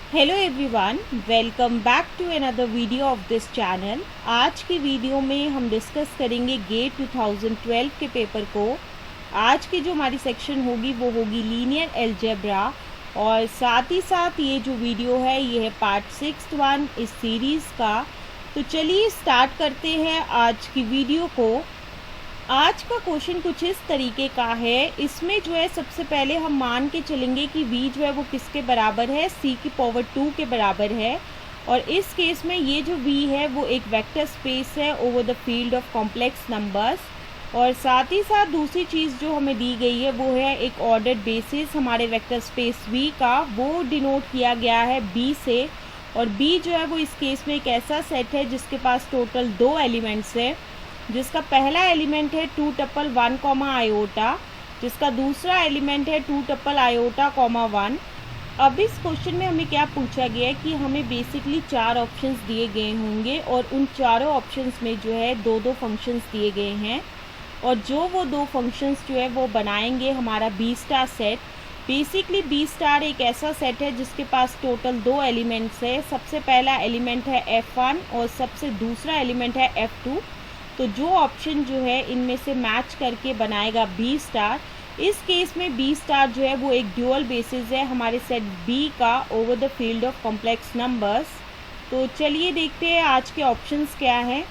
Hello everyone, welcome back to another video of this channel. आज की video में हम डिस्कस करेंगे गेट 2012 के पेपर को। आज की जो हमारी सेक्शन होगी वो होगी लीनियर अलजेब्रा, और साथ ही साथ ये जो वीडियो है ये है पार्ट 6 इस सीरीज़ का। तो चलिए स्टार्ट करते हैं आज की वीडियो को। आज का क्वेश्चन कुछ इस तरीके का है। इसमें जो है सबसे पहले हम मान के चलेंगे कि v जो है वो किसके बराबर है, c की पावर 2 के बराबर है। और इस केस में ये जो v है वो एक वेक्टर स्पेस है over the field of complex numbers. और साथ ही साथ दूसरी चीज़ जो हमें दी गई है वो है एक ऑर्डर्ड बेसिस हमारे वेक्टर स्पेस v का, वो डिनोट किया गया है b से। और b जो है वो इस केस में एक ऐसा सेट है जिसके पास टोटल 2 एलिमेंट्स है, जिसका पहला एलिमेंट है 2 टपल 1 कॉमा आयोटा, जिसका दूसरा एलिमेंट है 2 टपल आयोटा कॉमा 1। अब इस क्वेश्चन में हमें क्या पूछा गया है कि हमें बेसिकली 4 ऑप्शंस दिए गए होंगे, और उन चारों ऑप्शंस में जो है 2-2 फंक्शंस दिए गए हैं, और जो वो 2 फंक्शंस जो है वो बनाएंगे हमारा B star set. Basically B star एक ऐसा सेट है जिसके पास टोटल 2 एलिमेंट्स है। सबसे पहला एलिमेंट है F1 और सबसे दूसरा एलिमेंट है F2। तो जो ऑप्शन जो है इनमें से मैच करके बनाएगा बी स्टार। इस केस में बी स्टार जो है वो एक ड्यूअल बेसिस है हमारे सेट बी का over the field of complex numbers. तो चलिए देखते हैं आज के ऑप्शंस क्या हैं।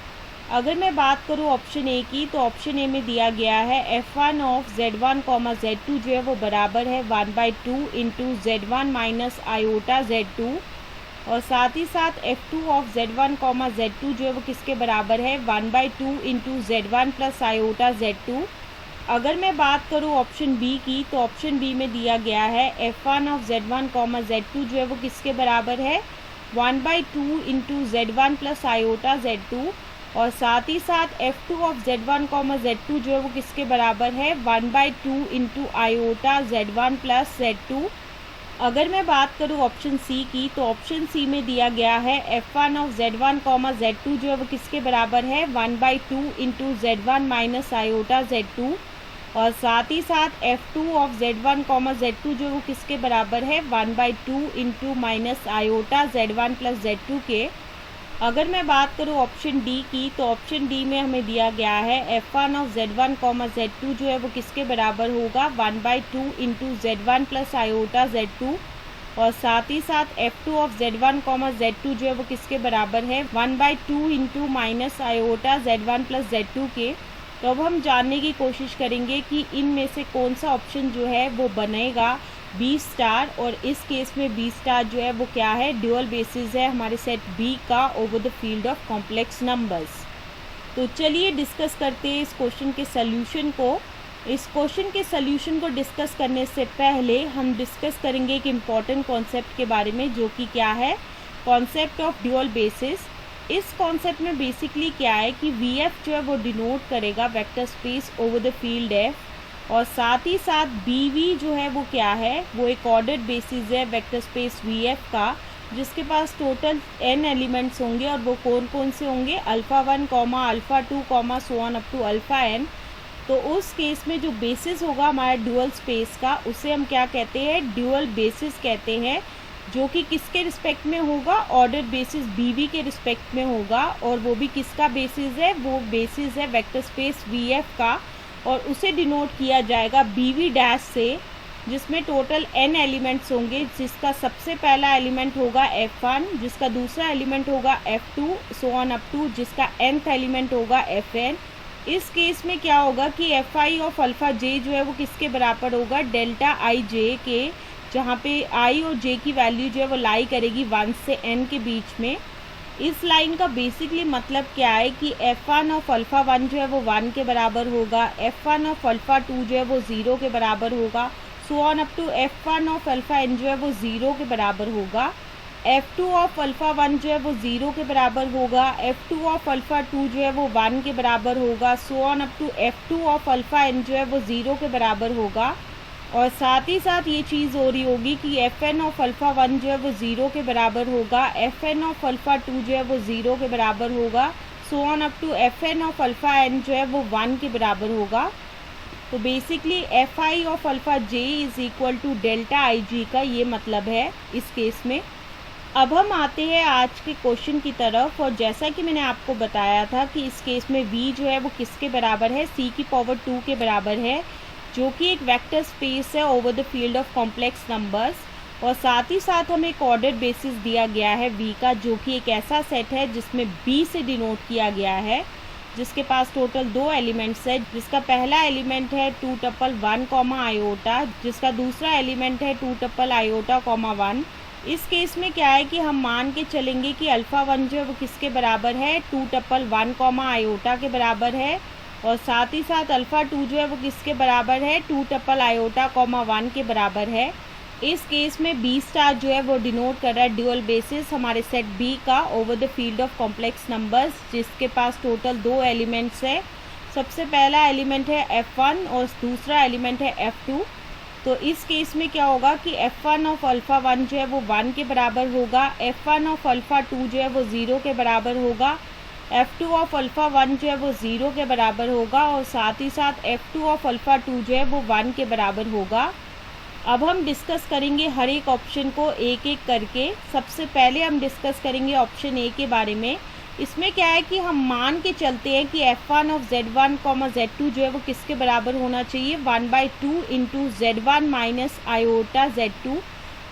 अगर मैं बात करूँ ऑप्शन ए की, तो ऑप्शन ए में दिया गया है f1 ऑफ z1 z2 जो है वो बराबर है 1/2 into z1 minus iota z2। और साथ ही साथ f2 ऑफ z1 z2 जो है वो किसके बराबर है 1/2 into z1 plus iota z2। अगर मैं बात करूँ ऑप्शन बी की, तो ऑप्शन बी में दिया गया है f1 ऑफ z1 z2 जो है वो किसके बराबर है 1/2 into z1 plus iota z2। और साथ ही साथ f2 ऑफ z1 z2 जो है वो किसके बराबर है 1/2 into iota z1 plus z2। अगर मैं बात करूँ ऑप्शन सी की, तो ऑप्शन सी में दिया गया है f1 ऑफ z1 z2 जो है वो किसके बराबर है 1/2 into z1 minus iota z2। और साथ ही साथ f2 ऑफ z1 z2 जो है वो किसके बराबर है 1/2 into minus iota z1 plus z2 के। अगर मैं बात करूँ ऑप्शन डी की, तो ऑप्शन डी में हमें दिया गया है f1 ऑफ z1 z2 जो है वो किसके बराबर होगा 1/2 into z1 plus iota z2। और साथ ही साथ f2 ऑफ z1 z2 जो है वो किसके बराबर है 1/2 into minus iota z1 plus z2 के। तो अब हम जानने की कोशिश करेंगे कि इनमें से कौन सा ऑप्शन जो है वो बनेगा बी स्टार। और इस केस में बी स्टार जो है वो क्या है, ड्यूअल बेसिस है हमारे सेट बी का over the field of complex numbers. तो चलिए डिस्कस करते हैं इस क्वेश्चन के सॉल्यूशन को। इस क्वेश्चन के सॉल्यूशन को डिस्कस करने से पहले हम डिस्कस करेंगे एक इम्पॉर्टेंट कॉन्सेप्ट के बारे में, जो कि क्या है कॉन्सेप्ट ऑफ ड्यूअल बेसिस। इस कॉन्सेप्ट में बेसिकली क्या है कि वी एफ जो है वो डिनोट करेगा vector space over the field F. और साथ ही साथ बी वी जो है वो क्या है, वो एक ऑर्डर्ड बेसिस है वेक्टर स्पेस वी एफ का, जिसके पास टोटल n एलिमेंट्स होंगे। और वो कौन कौन से होंगे, alpha 1 alpha 2 so on up to alpha n। तो उस केस में जो बेसिस होगा हमारा ड्यूअल स्पेस का, उसे हम क्या कहते हैं, ड्यूअल बेसिस कहते हैं, जो कि किसके रिस्पेक्ट में होगा, ऑर्डर्ड बेसिस बी वी के रिस्पेक्ट में होगा। और वो भी किसका बेसिस है, वो बेसिस है वेक्टर स्पेस वी एफ का, और उसे डिनोट किया जाएगा बी वी डैश से, जिसमें टोटल n एलिमेंट्स होंगे, जिसका सबसे पहला एलिमेंट होगा f1, जिसका दूसरा एलिमेंट होगा f2 so on up to जिसका nth एलिमेंट होगा fn। इस केस में क्या होगा कि fi ऑफ अल्फ़ा j जो है वो किसके बराबर होगा डेल्टा i j के, जहाँ पे i और j की वैल्यू जो है वो लाई करेगी 1 से n के बीच में। इस लाइन का बेसिकली मतलब क्या है कि f1 ऑफ अल्फ़ा 1 जो है वो 1 के बराबर होगा, f1 ऑफ अल्फ़ा 2 जो है वो 0 के बराबर होगा, so on up to f1 of alpha n जो है वो 0 के बराबर होगा, f2 ऑफ अल्फ़ा 1 जो है वो 0 के बराबर होगा, f2 ऑफ अल्फ़ा 2 जो है वो 1 के बराबर होगा, so on up to f2 of alpha n जो है वो 0 के बराबर होगा। और साथ ही साथ ये चीज़ हो रही होगी कि fn ऑफ अल्फ़ा 1 जो है वो 0 के बराबर होगा, fn ऑफ अल्फ़ा 2 जो है वो 0 के बराबर होगा, so on up to fn of alpha n जो है वो 1 के बराबर होगा। तो basically fi of alpha j is equal to delta I G का ये मतलब है इस केस में। अब हम आते हैं आज के क्वेश्चन की तरफ। और जैसा कि मैंने आपको बताया था कि इस केस में v जो है वो किसके बराबर है, c की पावर 2 के बराबर है, जो कि एक वेक्टर स्पेस है over the field of complex numbers. और साथ ही साथ हमें एक ऑर्डर बेसिस दिया गया है v का, जो कि एक ऐसा सेट है जिसमें b से डिनोट किया गया है, जिसके पास टोटल 2 एलिमेंट्स है, जिसका पहला एलिमेंट है 2 टपल 1 कॉमा आयोटा, जिसका दूसरा एलिमेंट है 2 टपल आयोटा कॉमा 1। इस केस में क्या है कि हम मान के चलेंगे कि अल्फ़ा 1 जो है वो किसके बराबर है, 2 टपल 1 कॉमा आयोटा के बराबर है। और साथ ही साथ अल्फ़ा 2 जो है वो किसके बराबर है, 2 टपल आयोटा कॉमा 1 के बराबर है। इस केस में b स्टार जो है वो डिनोट कर रहा है ड्यूअल बेसिस हमारे सेट b का over the field of complex numbers, जिसके पास टोटल 2 एलिमेंट्स है। सबसे पहला एलिमेंट है f1 और दूसरा एलिमेंट है f2। तो इस केस में क्या होगा कि f1 ऑफ अल्फ़ा 1 जो है वो 1 के बराबर होगा, f1 ऑफ अल्फ़ा 2 जो है वो 0 के बराबर होगा, f2 ऑफ अल्फ़ा 1 जो है वो 0 के बराबर होगा, और साथ ही साथ f2 ऑफ अल्फ़ा 2 जो है वो 1 के बराबर होगा। अब हम डिस्कस करेंगे हर एक ऑप्शन को एक एक करके। सबसे पहले हम डिस्कस करेंगे ऑप्शन ए के बारे में। इसमें क्या है कि हम मान के चलते हैं कि f1 of z1 comma z2 जो है वो किसके बराबर होना चाहिए, 1/2 into z1 minus iota z2।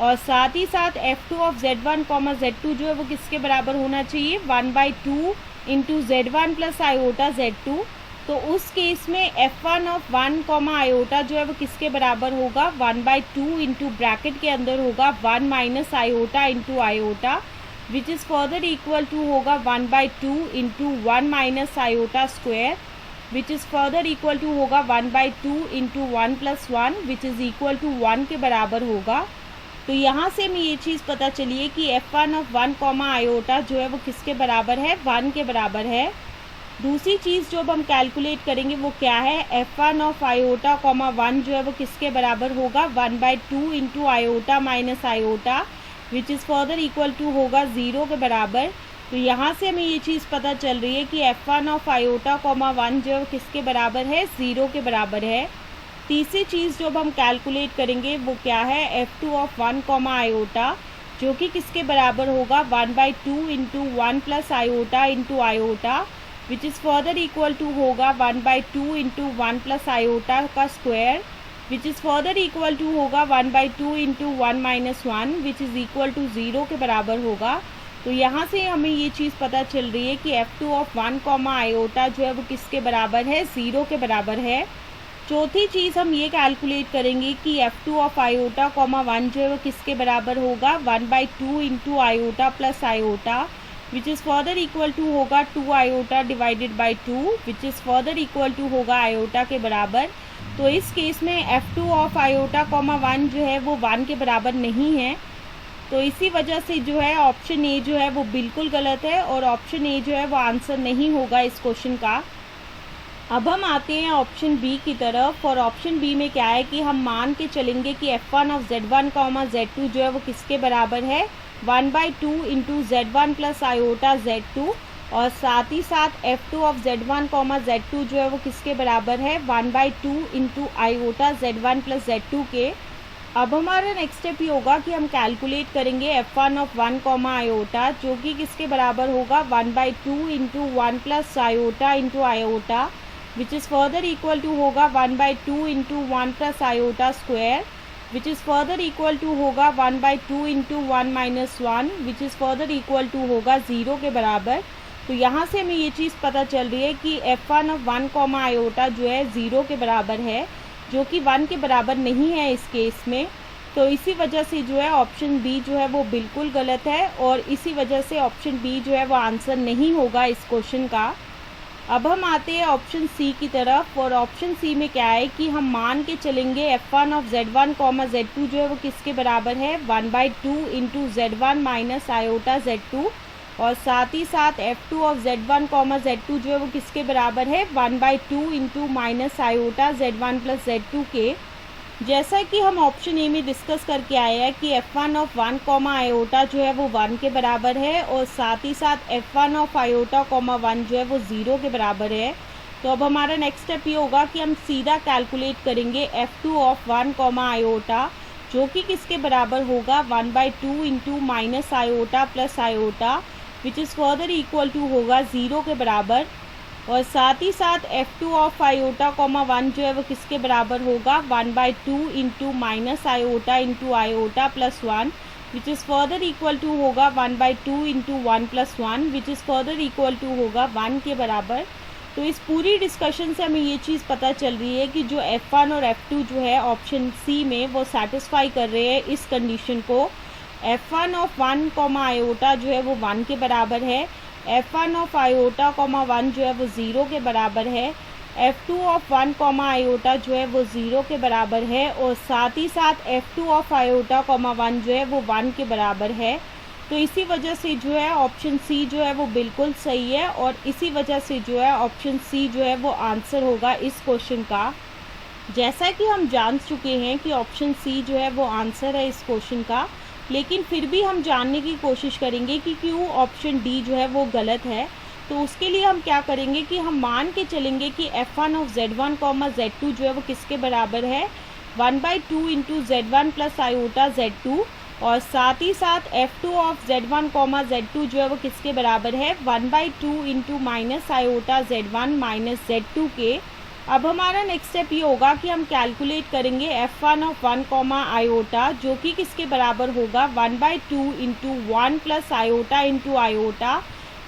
और साथ ही साथ f2 of z1 comma z2 जो है वो किसके बराबर होना चाहिए, 1/2 into z1 plus iota z2। तो उस केस में f1 ऑफ 1 कॉमा आयोटा जो है वो किसके बराबर होगा, 1/2 इंटू ब्रैकेट के अंदर होगा 1 minus iota into iota, which is further equal to होगा 1/2 into 1 minus iota square, which is further equal to होगा 1/2 into 1 plus 1, which is equal to 1 के बराबर होगा। तो यहाँ से हमें ये चीज़ पता चली है कि f1 ऑफ 1 कॉमा आयोटा जो है वो किसके बराबर है, 1 के बराबर है। दूसरी चीज़ जो अब हम कैलकुलेट करेंगे वो क्या है, f1 ऑफ आयोटा कॉमा 1 जो है वो किसके बराबर होगा, 1/2 into iota minus iota, which is further equal to होगा 0 के बराबर। तो यहाँ से हमें ये चीज़ पता चल रही है कि f1 ऑफ आयोटा कॉमा 1 जो है किसके बराबर है, 0 के बराबर है। तीसरी चीज़ जो अब हम कैलकुलेट करेंगे वो क्या है, f2 ऑफ 1 कॉमा आयोटा जो कि किसके बराबर होगा, 1/2 into 1 plus iota into iota, which is further equal to होगा 1/2 इंटू 1 प्लस आयोटा का square, which is further equal to होगा 1/2 into 1 minus 1, which is equal to 0 के बराबर होगा। तो यहाँ से हमें ये चीज़ पता चल रही है कि f2 ऑफ 1 कॉमा आयोटा जो है वो किसके बराबर है, 0 के बराबर है। चौथी चीज़ हम ये कैलकुलेट करेंगे कि f2 ऑफ आयोटा कॉमा 1 जो है वो किसके बराबर होगा, 1/2 into iota plus iota, which is further equal to होगा 2 iota divided by 2, which is further equal to होगा आयोटा के बराबर। तो इस केस में f2 ऑफ आयोटा कॉमा 1 जो है वो 1 के बराबर नहीं है। तो इसी वजह से जो है ऑप्शन ए जो है वो बिल्कुल गलत है, और ऑप्शन ए जो है वो आंसर नहीं होगा इस क्वेश्चन का। अब हम आते हैं ऑप्शन बी की तरफ। और ऑप्शन बी में क्या है कि हम मान के चलेंगे कि f1 of z1 comma z2 जो है वो किसके बराबर है, 1/2 into z1 plus iota z2। और साथ ही साथ f2 of z1 comma z2 जो है वो किसके बराबर है, 1/2 into iota z1 plus z2 के। अब हमारा नेक्स्ट स्टेप ये होगा कि हम कैलकुलेट करेंगे f1 ऑफ 1 कॉमा आयोटा जो कि किसके बराबर होगा, 1/2 into 1 plus iota into iota, which is further equal to होगा 1/2 into 1 plus iota square, which is further equal to होगा 1/2 into 1 minus 1, which is further equal to होगा 0 के बराबर। तो यहाँ से हमें ये चीज़ पता चल रही है कि f1 ऑफ 1 कॉमा आयोटा जो है 0 के बराबर है, जो कि 1 के बराबर नहीं है इस केस में। तो इसी वजह से जो है ऑप्शन बी जो है वो बिल्कुल गलत है, और इसी वजह से ऑप्शन बी जो है वो आंसर नहीं होगा इस क्वेश्चन का। अब हम आते हैं ऑप्शन सी की तरफ। और ऑप्शन सी में क्या है कि हम मान के चलेंगे f1 of z1 comma z2 जो है वो किसके बराबर है, 1/2 into z1 minus iota z2। और साथ ही साथ f2 of z1 comma z2 जो है वो किसके बराबर है, 1/2 into minus iota z1 plus z2 के। जैसा कि हम ऑप्शन ए में डिस्कस करके आए हैं कि f1 ऑफ 1 कॉमा आयोटा जो है वो 1 के बराबर है, और साथ ही साथ f1 ऑफ आयोटा कॉमा 1 जो है वो 0 के बराबर है। तो अब हमारा नेक्स्ट स्टेप ये होगा कि हम सीधा कैलकुलेट करेंगे f2 ऑफ 1 कॉमा आयोटा जो कि किसके बराबर होगा 1/2 into minus iota plus iota which is further equal to होगा 0 के बराबर। और साथ ही साथ F2 ऑफ आयोटा कॉमा 1 जो है वो किसके बराबर होगा 1/2 into minus iota into iota plus 1 which is further equal to होगा 1/2 into 1 plus 1 which is further equal to होगा 1 के बराबर। तो इस पूरी डिस्कशन से हमें ये चीज़ पता चल रही है कि जो F1 और F2 जो है ऑप्शन सी में वो सेटिस्फाई कर रहे हैं इस कंडीशन को। F1 ऑफ 1 कॉमा आयोटा जो है वो 1 के बराबर है, F1 ऑफ आयोटा कॉमा 1 जो है वो 0 के बराबर है, F2 ऑफ 1 कॉमा आयोटा जो है वो 0 के बराबर है, और साथ ही साथ F2 ऑफ आयोटा कॉमा 1 जो है वो 1 के बराबर है। तो इसी वजह से जो है ऑप्शन सी जो है वो बिल्कुल सही है, और इसी वजह से जो है ऑप्शन सी जो है वो आंसर होगा इस क्वेश्चन का। जैसा कि हम जान चुके हैं कि ऑप्शन सी जो है वो आंसर है इस क्वेश्चन का, लेकिन फिर भी हम जानने की कोशिश करेंगे कि क्यों ऑप्शन डी जो है वो गलत है। तो उसके लिए हम क्या करेंगे कि हम मान के चलेंगे कि F1 of Z1 comma Z2 जो है वो किसके बराबर है 1/2 into Z1 plus iota Z2, और साथ ही साथ F2 of Z1 comma Z2 जो है वो किसके बराबर है 1/2 into minus iota Z1 minus Z2 के। अब हमारा नेक्स्ट स्टेप ये होगा कि हम कैलकुलेट करेंगे F1 ऑफ 1 कॉमा आयोटा जो कि किसके बराबर होगा 1/2 into 1 plus iota into iota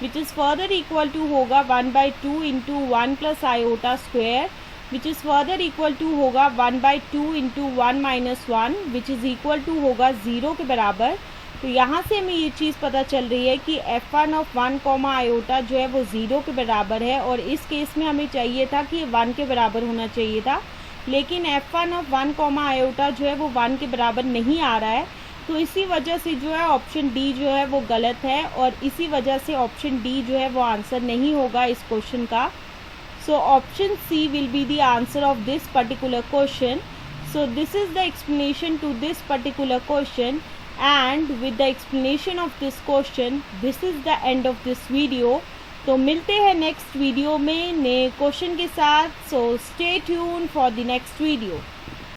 which is further equal to होगा 1/2 into 1 plus iota square which is further equal to होगा 1/2 into 1 minus 1 which is equal to होगा 0 के बराबर। तो यहाँ से हमें ये चीज़ पता चल रही है कि F1 ऑफ 1 कॉमा आयोटा जो है वो 0 के बराबर है, और इस केस में हमें चाहिए था कि 1 के बराबर होना चाहिए था, लेकिन F1 ऑफ 1 कॉमा आयोटा जो है वो 1 के बराबर नहीं आ रहा है। तो इसी वजह से जो है ऑप्शन डी जो है वो गलत है, और इसी वजह से ऑप्शन डी जो है वो आंसर नहीं होगा इस क्वेश्चन का। So option C will be the answer of this particular question. So this is the explanation to this particular question, and with the explanation of this question this is the end of this video। तो मिलते हैं next video में नए question के साथ। So stay tune for the next video.